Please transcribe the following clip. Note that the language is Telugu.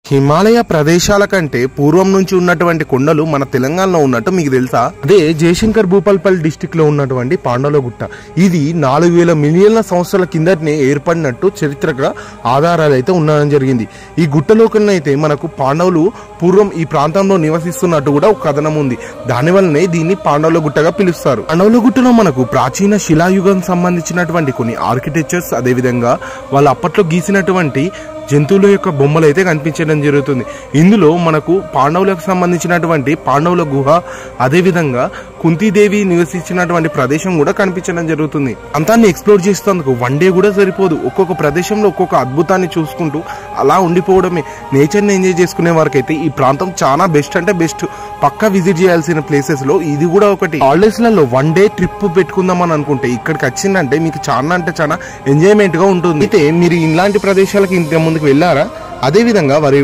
హిమాలయ ప్రదేశాల కంటే పూర్వం నుంచి ఉన్నటువంటి కొండలు మన తెలంగాణలో ఉన్నట్టు మీకు తెలుసా? అదే జయశంకర్ భూపాల్పల్లి డిస్టిక్ లో ఉన్నటువంటి పాండవుల గుట్ట. ఇది 4000 మిలియన్ల సంవత్సరాల కిందటనే ఏర్పడినట్టు చరిత్రగా ఆధారాలు అయితే ఉండడం జరిగింది. ఈ గుట్టలోకనైతే మనకు పాండవులు పూర్వం ఈ ప్రాంతంలో నివసిస్తున్నట్టు కూడా ఒక కథనం ఉంది. దానివల్లనే దీన్ని పాండవుల గుట్టగా పిలుస్తారు. పాండవుల గుట్టలో మనకు ప్రాచీన శిలాయుగం సంబంధించినటువంటి కొన్ని ఆర్కిటెక్చర్స్, అదేవిధంగా వాళ్ళు అప్పట్లో గీసినటువంటి జంతువుల యొక్క బొమ్మలు అయితే కనిపించడం జరుగుతుంది. ఇందులో మనకు పాండవులకు సంబంధించినటువంటి పాండవుల గుహ, అదేవిధంగా కుంతీదేవి నివసించినటువంటి ప్రదేశం కూడా కనిపించడం జరుగుతుంది. అంతాన్ని ఎక్స్ప్లోర్ చేసేందుకు వన్ డే కూడా సరిపోదు. ఒక్కొక్క ప్రదేశంలో ఒక్కొక్క అద్భుతాన్ని చూసుకుంటూ అలా ఉండిపోవడమే. నేచర్ని ఎంజాయ్ చేసుకునే వారికైతే ఈ ప్రాంతం చాలా బెస్ట్ అంటే బెస్ట్. పక్కా విజిట్ చేయాల్సిన ప్లేసెస్ లో ఇది కూడా ఒకటి. హాలిడేస్ లలో వన్ డే ట్రిప్ పెట్టుకుందాం అని అనుకుంటే ఇక్కడికి వచ్చిందంటే మీకు చాలా అంటే చాలా ఎంజాయ్మెంట్ గా ఉంటుంది. అయితే మీరు ఇలాంటి ప్రదేశాలకు ఇంత ముందుకు వెళ్ళారా? అదేవిధంగా వారి